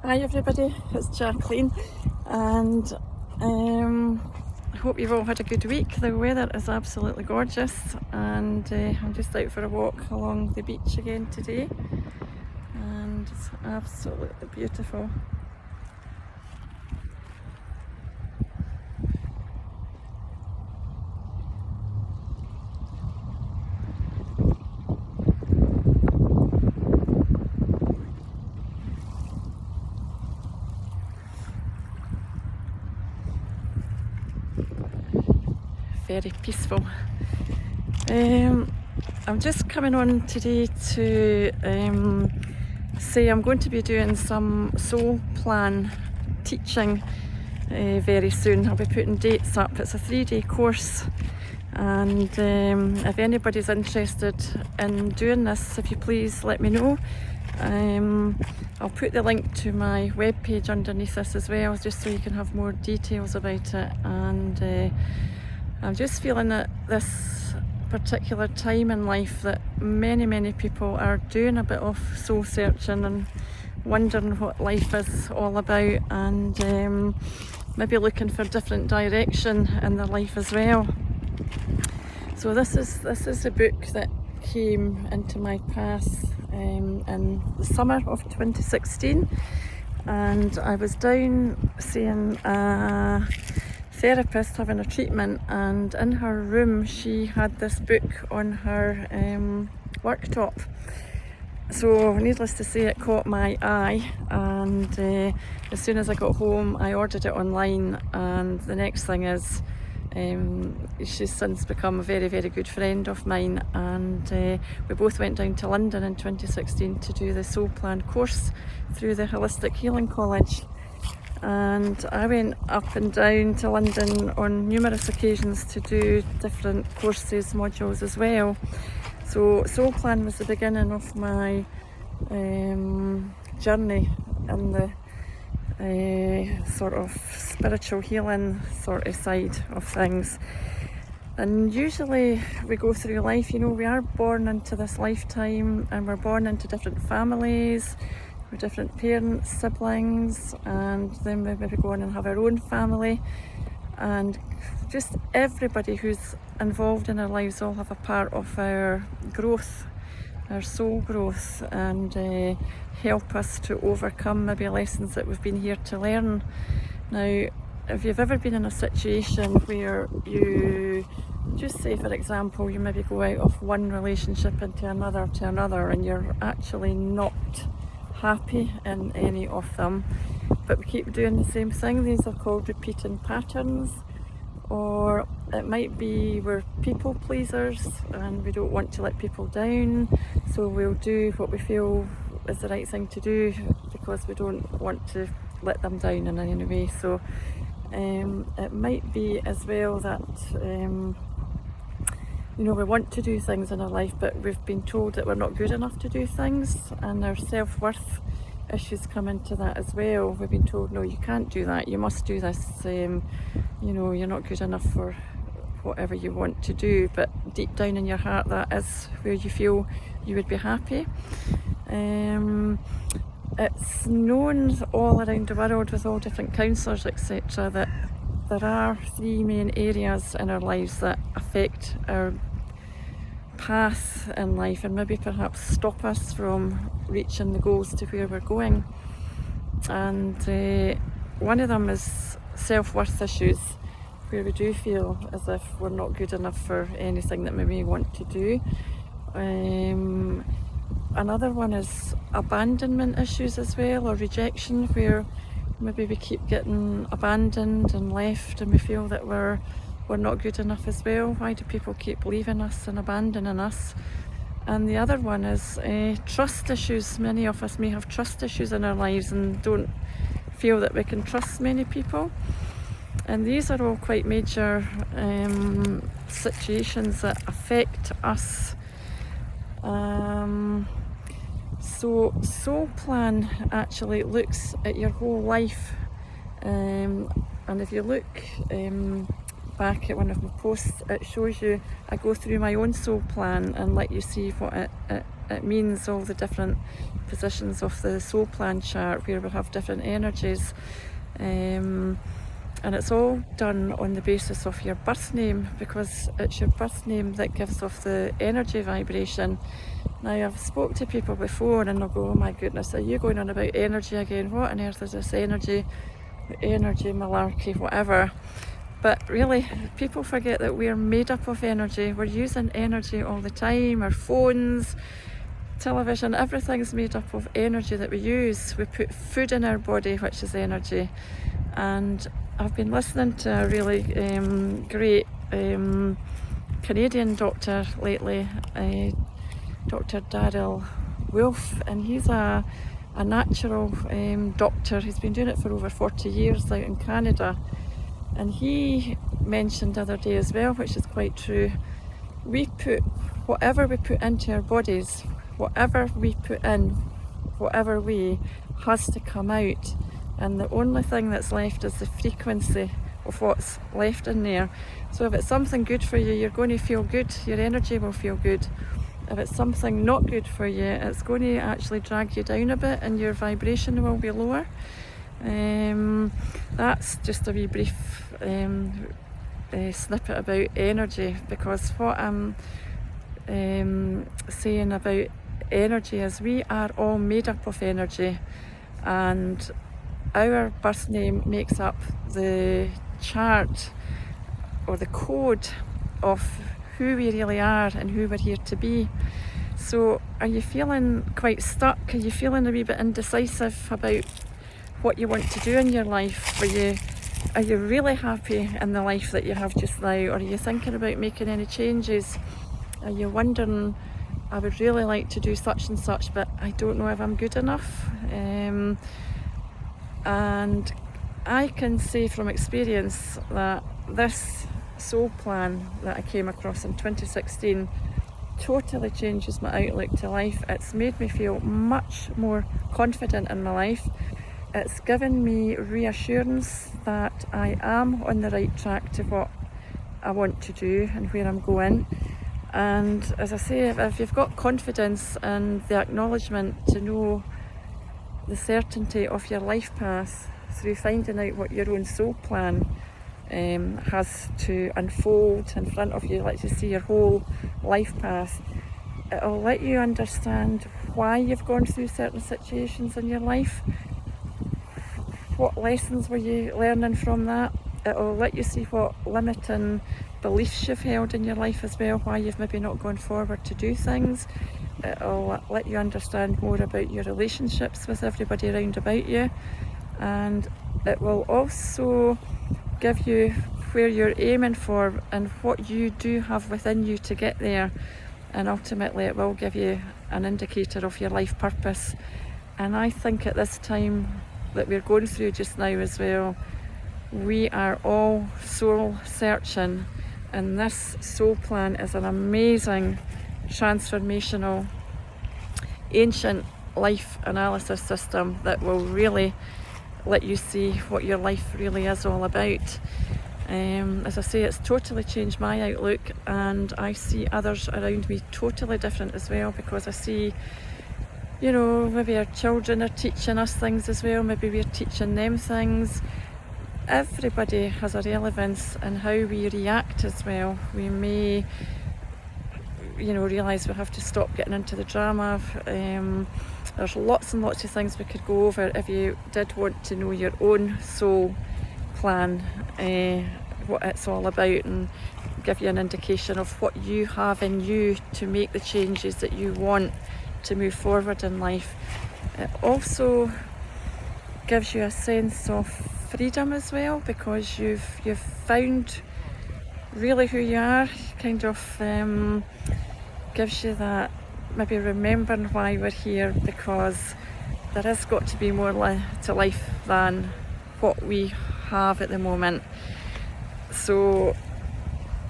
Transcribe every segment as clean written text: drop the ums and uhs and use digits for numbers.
Hi everybody, it's Jacqueline, and I hope you've all had a good week. The weather is absolutely gorgeous, and I'm just out for a walk along the beach again today, and it's absolutely beautiful. Very peaceful. I'm just coming on today to say I'm going to be doing some soul plan teaching very soon. I'll be putting dates up. It's a 3-day course, and if anybody's interested in doing this, if you please let me know. I'll put the link to my webpage underneath this as well, just so you can have more details about it. And I'm just feeling that this particular time in life that many people are doing a bit of soul searching and wondering what life is all about, and maybe looking for different direction in their life as well. So this is a book that came into my path in the summer of 2016, and I was down seeing a therapist having a treatment, and in her room she had this book on her worktop. So needless to say, it caught my eye, and as soon as I got home I ordered it online, and the next thing is she's since become a very good friend of mine, and we both went down to London in 2016 to do the Soul Plan course through the Holistic Healing College. And I went up and down to London on numerous occasions to do different courses, modules as well. So Soul Plan was the beginning of my journey in the sort of spiritual healing sort of side of things. And usually we go through life, you know, we are born into this lifetime, and we're born into different families, with different parents, siblings, and then we maybe go on and have our own family, and just everybody who's involved in our lives all have a part of our growth, our soul growth, and help us to overcome maybe lessons that we've been here to learn. Now, if you've ever been in a situation where you, just say for example, you maybe go out of one relationship into another to another, and you're actually not happy in any of them, but we keep doing the same thing, these are called repeating patterns. Or it might be we're people pleasers and we don't want to let people down, so we'll do what we feel is the right thing to do because we don't want to let them down in any way. So it might be as well that you know, we want to do things in our life, but we've been told that we're not good enough to do things, and our self-worth issues come into that as well. We've been told, no, you can't do that, you must do this, you know, you're not good enough for whatever you want to do, but deep down in your heart that is where you feel you would be happy. It's known all around the world with all different counsellors, etc., that there are 3 main areas in our lives that affect our path in life and maybe perhaps stop us from reaching the goals to where we're going. And one of them is self-worth issues, where we do feel as if we're not good enough for anything that we may want to do. Another one is abandonment issues as well, or rejection, where maybe we keep getting abandoned and left, and we feel that we're not good enough as well. Why do people keep leaving us and abandoning us? And the other one is trust issues. Many of us may have trust issues in our lives and don't feel that we can trust many people. And these are all quite major situations that affect us. So Soul Plan actually looks at your whole life, and if you look back at one of my posts, it shows you, I go through my own soul plan and let you see what it it means all the different positions of the soul plan chart where we have different energies. And it's all done on the basis of your birth name, because it's your birth name that gives off the energy vibration. Now, I've spoke to people before and they'll go, oh my goodness, are you going on about energy again? What on earth is this energy malarkey, whatever? But really, people forget that we're made up of energy. We're using energy all the time. Our phones, television, everything's made up of energy that we use. We put food in our body, which is energy. And I've been listening to a really great Canadian doctor lately, Dr. Daryl Wolf, and he's a natural doctor. He's been doing it for over 40 years out in Canada. And he mentioned the other day as well, which is quite true, we put whatever we put into our bodies, whatever we put in, whatever way, has to come out. And the only thing that's left is the frequency of what's left in there. So if it's something good for you, you're going to feel good, your energy will feel good. If it's something not good for you, it's going to actually drag you down a bit and your vibration will be lower. That's just a wee brief snippet about energy, because what I'm saying about energy is we are all made up of energy, and our birth name makes up the chart or the code of who we really are and who we're here to be. So are you feeling quite stuck? Are you feeling a wee bit indecisive about what you want to do in your life? Are you really happy in the life that you have just now? Or are you thinking about making any changes? Are you wondering, I would really like to do such and such, but I don't know if I'm good enough? And I can say from experience that this soul plan that I came across in 2016 totally changes my outlook to life. It's made me feel much more confident in my life. It's given me reassurance that I am on the right track to what I want to do and where I'm going. And as I say, if you've got confidence and the acknowledgement to know the certainty of your life path through finding out what your own soul plan has to unfold in front of you, let you see your whole life path, it'll let you understand why you've gone through certain situations in your life. What lessons were you learning from that? It'll let you see what limiting beliefs you've held in your life as well, why you've maybe not gone forward to do things. It'll let you understand more about your relationships with everybody around about you, and it will also give you where you're aiming for and what you do have within you to get there, and ultimately it will give you an indicator of your life purpose. And I think at this time that we're going through just now as well, we are all soul searching, and this soul plan is an amazing transformational ancient life analysis system that will really let you see what your life really is all about. As I say, it's totally changed my outlook, and I see others around me totally different as well, because I see, you know, maybe our children are teaching us things as well, maybe we're teaching them things. Everybody has a relevance in how we react as well. We may, you know, realise we have to stop getting into the drama. There's lots and lots of things we could go over if you did want to know your own soul plan, what it's all about, and give you an indication of what you have in you to make the changes that you want to move forward in life. It also gives you a sense of freedom as well, because you've found really who you are. Kind of gives you that maybe remembering why we're here, because there has got to be more to life than what we have at the moment. So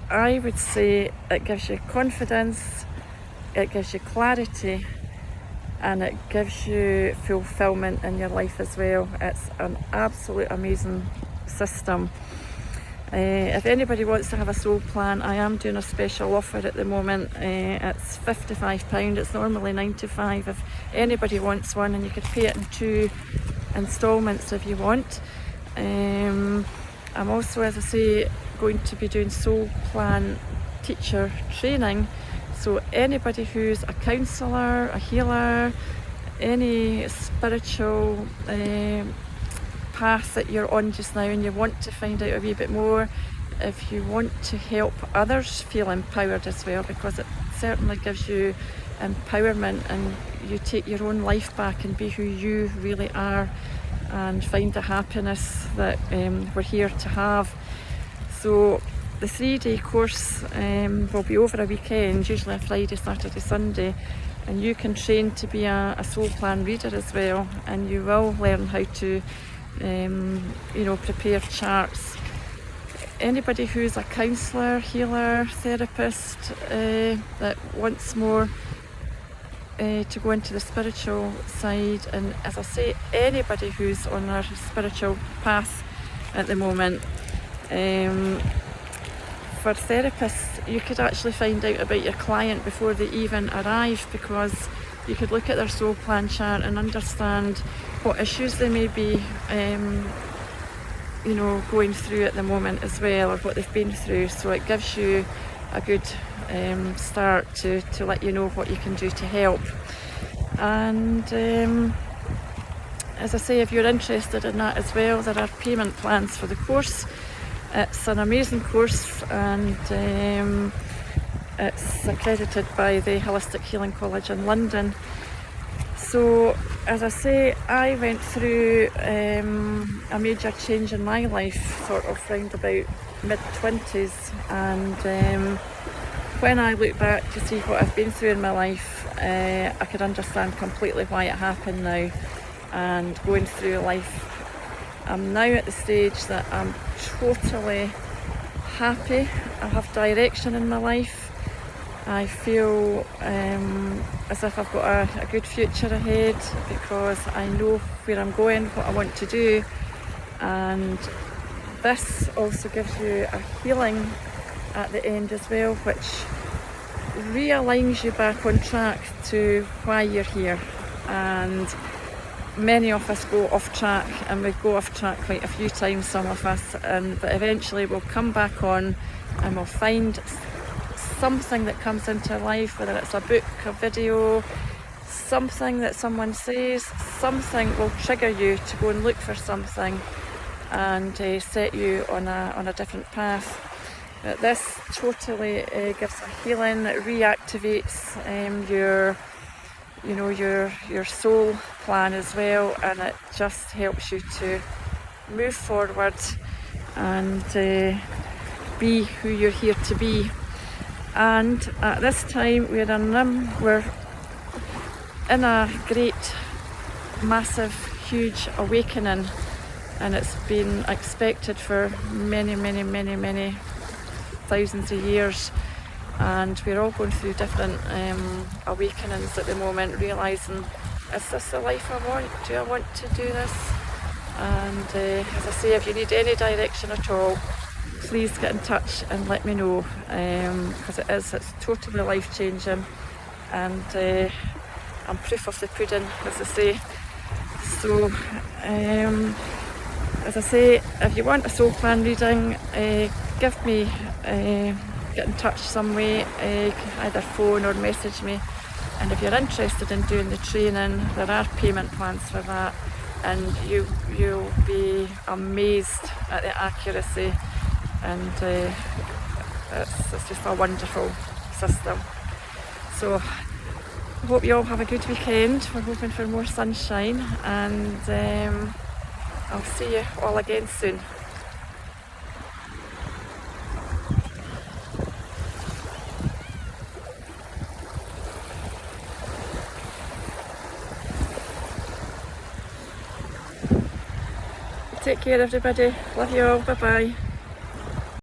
I would say it gives you confidence, it gives you clarity, and it gives you fulfillment in your life as well. It's an absolute amazing system. If anybody wants to have a soul plan, I am doing a special offer at the moment. It's £55, it's normally £95 if anybody wants one, and you could pay it in 2 instalments if you want. I'm also, as I say, going to be doing soul plan teacher training, so anybody who's a counsellor, a healer, any spiritual path that you're on just now and you want to find out a wee bit more, if you want to help others feel empowered as well, because it certainly gives you empowerment and you take your own life back and be who you really are and find the happiness that we're here to have. So the 3-day course will be over a weekend, usually a Friday, Saturday, Sunday, and you can train to be a soul plan reader as well, and you will learn how to prepare charts. Anybody who's a counsellor, healer, therapist that wants more to go into the spiritual side, and as I say, anybody who's on a spiritual path at the moment. For therapists, you could actually find out about your client before they even arrive, because you could look at their soul plan chart and understand what issues they may be going through at the moment as well, or what they've been through. So it gives you a good start to let you know what you can do to help. And as I say, if you're interested in that as well, there are payment plans for the course. It's an amazing course, and it's accredited by the Holistic Healing College in London. So, as I say, I went through a major change in my life sort of round about mid-20s, and when I look back to see what I've been through in my life, I could understand completely why it happened now. And going through life, I'm now at the stage that I'm totally happy. I have direction in my life. I feel as if I've got a good future ahead, because I know where I'm going, what I want to do. And this also gives you a healing at the end as well, which realigns you back on track to why you're here. And many of us go off track, and we go off track quite a few times, some of us, but eventually we'll come back on and we'll find something that comes into our life, whether it's a book, a video, something that someone says, something will trigger you to go and look for something and set you on a different path. But this totally gives a healing. It reactivates your soul plan as well, and it just helps you to move forward and be who you're here to be. And at this time we're in a great, massive, huge awakening, and it's been expected for many thousands of years, and we're all going through different awakenings at the moment, realising, is this the life I want? Do I want to do this? And as I say, if you need any direction at all, please get in touch and let me know, because it's totally life changing, and I'm proof of the pudding, as I say. So as I say, if you want a soul plan reading, give me get in touch some way, either phone or message me. And if you're interested in doing the training, there are payment plans for that, and you'll be amazed at the accuracy, and it's just a wonderful system. So I hope you all have a good weekend. We're hoping for more sunshine, and I'll see you all again soon. Take care, everybody. Love you all. Bye bye.